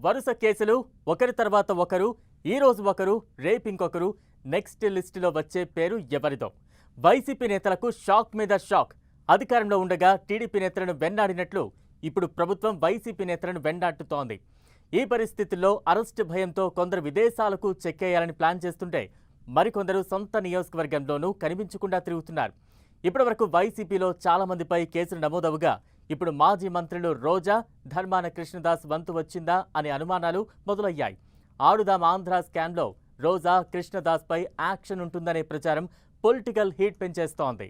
వరుస కేసులు ఒకరి తర్వాత ఒకరు, ఈ రోజు ఒకరు, రేపు ఇంకొకరు, నెక్స్ట్ లిస్టులో వచ్చే పేరు ఎవరిదో. వైసీపీ నేతలకు షాక్ మీద షాక్. అధికారంలో ఉండగా టీడీపీ నేతలను వెన్నాడినట్లు ఇప్పుడు ప్రభుత్వం వైసీపీ నేతలను వెన్నాడుతోంది. ఈ పరిస్థితుల్లో అరెస్టు భయంతో కొందరు విదేశాలకు చెక్కేయాలని ప్లాన్ చేస్తుంటే మరికొందరు సొంత నియోజకవర్గంలోనూ కనిపించకుండా తిరుగుతున్నారు. ఇప్పటివరకు వైసీపీలో చాలా మందిపై కేసులు నమోదవుగా ఇప్పుడు మాజీ మంత్రులు రోజా, ధర్మాన కృష్ణదాస్ వంతు వచ్చిందా అనే అనుమానాలు మొదలయ్యాయి. ఆడుదాం ఆంధ్ర స్కామ్లో రోజా, కృష్ణదాస్ పై యాక్షన్ ఉంటుందనే ప్రచారం పొలిటికల్ హీట్ పెంచేస్తోంది.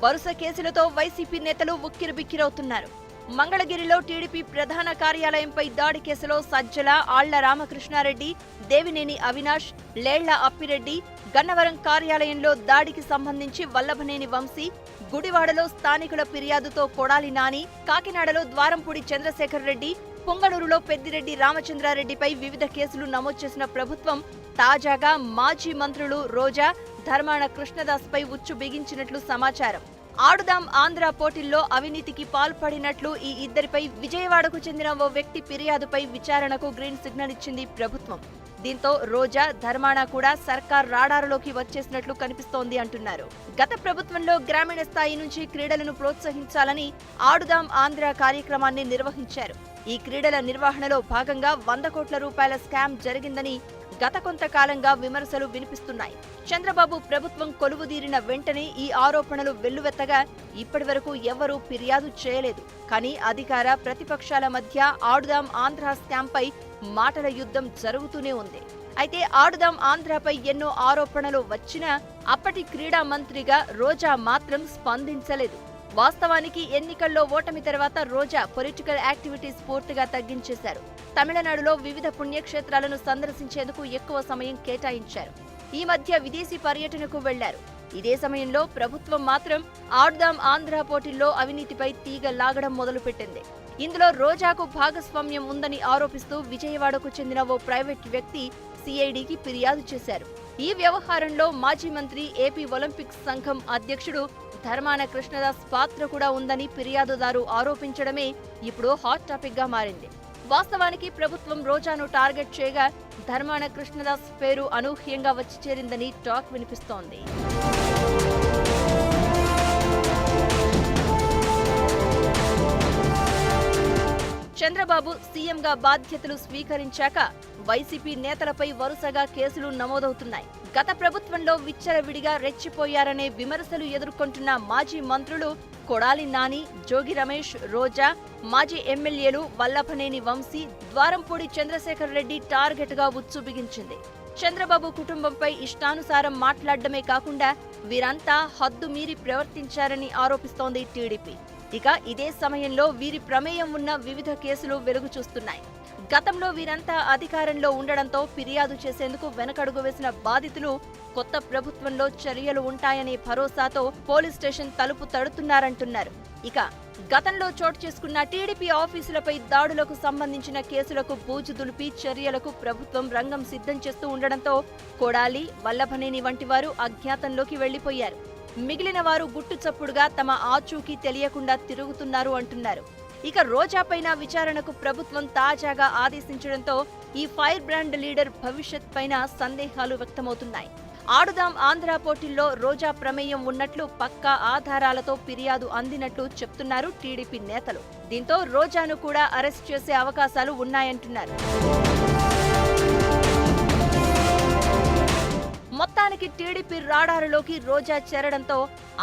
వరుస కేసులతో వైసీపీ నేతలు ఉక్కిరిబిక్కిరవుతున్నారు. మంగళగిరిలో టీడీపీ ప్రధాన కార్యాలయంపై దాడి కేసులో సజ్జల, ఆళ్ల రామకృష్ణారెడ్డి, దేవినేని అవినాష్, లేళ్ల అప్పిరెడ్డి, గన్నవరం కార్యాలయంలో దాడికి సంబంధించి వల్లభనేని వంశీ, గుడివాడలో స్థానికుల ఫిర్యాదుతో కొడాలి నాని, కాకినాడలో ద్వారంపూడి చంద్రశేఖర్ రెడ్డి, పొంగనూరులో పెద్దిరెడ్డి రామచంద్రారెడ్డిపై వివిధ కేసులు నమోదు చేసిన ప్రభుత్వం తాజాగా మాజీ మంత్రులు రోజా, ధర్మాన కృష్ణదాస్ పై ఉచ్చు బిగించినట్లు సమాచారం. ఆడుదాం ఆంధ్ర పోటీల్లో అవినీతికి పాల్పడినట్లు ఈ ఇద్దరిపై విజయవాడకు చెందిన ఓ వ్యక్తి ఫిర్యాదుపై విచారణకు గ్రీన్ సిగ్నల్ ఇచ్చింది ప్రభుత్వం. దీంతో రోజా, ధర్మాన కూడా సర్కార్ రాడారులోకి వచ్చేసినట్లు కనిపిస్తోంది అంటున్నారు. గత ప్రభుత్వంలో గ్రామీణ స్థాయి నుంచి క్రీడలను ప్రోత్సహించాలని ఆడుదాం ఆంధ్ర కార్యక్రమాన్ని నిర్వహించారు. ఈ క్రీడల నిర్వహణలో భాగంగా 100 కోట్ల రూపాయల స్కామ్ జరిగిందని గత కొంతకాలంగా విమర్శలు వినిపిస్తున్నాయి. చంద్రబాబు ప్రభుత్వం కొలువుదీరిన వెంటనే ఈ ఆరోపణలు వెల్లువెత్తగా ఇప్పటివరకు ఎవరూ ఫిర్యాదు చేయలేదు. కానీ అధికార ప్రతిపక్షాల మధ్య ఆడుదాం ఆంధ్ర స్కామ్పై మాటల యుద్ధం జరుగుతూనే ఉంది. అయితే ఆడుదాం ఆంధ్రపై ఎన్నో ఆరోపణలు వచ్చినా అప్పటి క్రీడా మంత్రిగా రోజా మాత్రం స్పందించలేదు. వాస్తవానికి ఎన్నికల్లో ఓటమి తర్వాత రోజా పొలిటికల్ యాక్టివిటీస్ పూర్తిగా తగ్గించేశారు. తమిళనాడులో వివిధ పుణ్యక్షేత్రాలను సందర్శించేందుకు ఎక్కువ సమయం కేటాయించారు. ఈ మధ్య విదేశీ పర్యటనకు వెళ్లారు. ఇదే సమయంలో ప్రభుత్వం మాత్రం ఆడుదాం ఆంధ్ర పోటీల్లో అవినీతిపై తీగ లాగడం మొదలుపెట్టింది. ఇందులో రోజాకు భాగస్వామ్యం ఉందని ఆరోపిస్తూ విజయవాడకు చెందిన ఓ ప్రైవేట్ వ్యక్తి సిఐడికి ఫిర్యాదు చేశారు. ఈ వ్యవహారంలో మాజీ మంత్రి, ఏపీ ఒలింపిక్స్ సంఘం అధ్యక్షుడు ధర్మాన కృష్ణదాస్ పాత్ర కూడా ఉందని ఫిర్యాదుదారు ఆరోపించడమే ఇప్పుడు హాట్ టాపిక్ గా మారింది. వాస్తవానికి ప్రభుత్వం రోజాను టార్గెట్ చేయగా ధర్మాన కృష్ణదాస్ పేరు అనూహ్యంగా వచ్చి చేరిందని టాక్ వినిపిస్తోంది. చంద్రబాబు సీఎంగా బాధ్యతలు స్వీకరించాక వైసీపీ నేతలపై వరుసగా కేసులు నమోదవుతున్నాయి. గత ప్రభుత్వంలో విచ్చలవిడిగా రెచ్చిపోయారనే విమర్శలు ఎదుర్కొంటున్న మాజీ మంత్రులు కొడాలి నాని, జోగి రమేష్, రోజా, మాజీ ఎమ్మెల్యేలు వల్లభనేని వంశీ, ద్వారంపూడి చంద్రశేఖర్ రెడ్డి టార్గెట్ గా ఉచ్చు బిగించింది. చంద్రబాబు కుటుంబంపై ఇష్టానుసారం మాట్లాడడమే కాకుండా వీరంతా హద్దు మీరి ప్రవర్తించారని ఆరోపిస్తోంది టీడీపీ. ఇక ఇదే సమయంలో వీరి ప్రమేయం ఉన్న వివిధ కేసులు వెలుగు చూస్తున్నాయి. గతంలో వీరంతా అధికారంలో ఉండడంతో ఫిర్యాదు చేసేందుకు వెనకడుగు వేసిన బాధితులు కొత్త ప్రభుత్వంలో చర్యలు ఉంటాయనే భరోసాతో పోలీస్ స్టేషన్ తలుపు తడుతున్నారంటున్నారు. ఇక గతంలో చోటు చేసుకున్న టీడీపీ ఆఫీసులపై దాడులకు సంబంధించిన కేసులకు బూజు దులిపి చర్యలకు ప్రభుత్వం రంగం సిద్ధం చేస్తూ ఉండడంతో కొడాలి, వల్లభనేని వంటి వారు అజ్ఞాతంలోకి వెళ్లిపోయారు. మిగిలిన వారు గుట్టుచప్పుడుగా తమ ఆచూకీ తెలియకుండా తిరుగుతున్నారు అంటున్నారు. ఇక రోజాపైన విచారణకు ప్రభుత్వం తాజాగా ఆదేశించడంతో ఈ ఫైర్ బ్రాండ్ లీడర్ భవిష్యత్ పైన సందేహాలు వ్యక్తమవుతున్నాయి. ఆడుదాం ఆంధ్ర పోటీల్లో రోజా ప్రమేయం ఉన్నట్లు పక్కా ఆధారాలతో ఫిర్యాదు అందినట్లు చెప్తున్నారు టీడీపీ నేతలు. దీంతో రోజాను కూడా అరెస్ట్ చేసే అవకాశాలు ఉన్నాయంటున్నారు. మొత్తానికి టీడీపీ రాడారులోకి రోజా చేరడంతో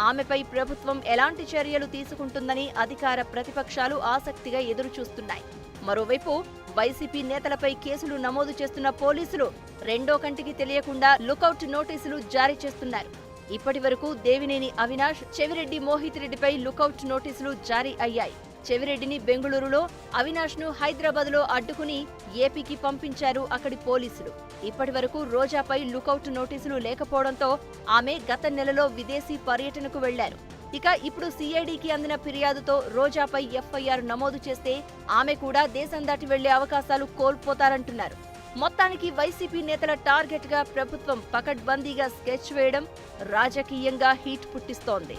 ఆమెపై ప్రభుత్వం ఎలాంటి చర్యలు తీసుకుంటుందని అధికార ప్రతిపక్షాలు ఆసక్తిగా ఎదురుచూస్తున్నాయి. మరోవైపు వైసీపీ నేతలపై కేసులు నమోదు చేస్తున్న పోలీసులు రెండో కంటికి తెలియకుండా లుకౌట్ నోటీసులు జారీ చేస్తున్నారు. ఇప్పటి వరకు దేవినేని అవినాష్, చెవిరెడ్డి మోహిత్ రెడ్డిపై లుకౌట్ నోటీసులు జారీ అయ్యాయి. చెవిరెడ్డిని బెంగుళూరులో, అవినాష్ ను హైదరాబాద్ లో అడ్డుకుని ఏపీకి పంపించారు అక్కడి పోలీసులు. ఇప్పటి వరకు రోజాపై లుకౌట్ నోటీసులు లేకపోవడంతో ఆమె గత నెలలో విదేశీ పర్యటనకు వెళ్లారు. ఇక ఇప్పుడు సిఐడికి అందిన ఫిర్యాదుతో రోజాపై ఎఫ్ఐఆర్ నమోదు చేస్తే ఆమె కూడా దేశం దాటి వెళ్లే అవకాశాలు కోల్పోతారంటున్నారు. మొత్తానికి వైసీపీ నేతల టార్గెట్ గా ప్రభుత్వం పకడ్బందీగా స్కెచ్ వేయడం రాజకీయంగా హీట్ పుట్టిస్తోంది.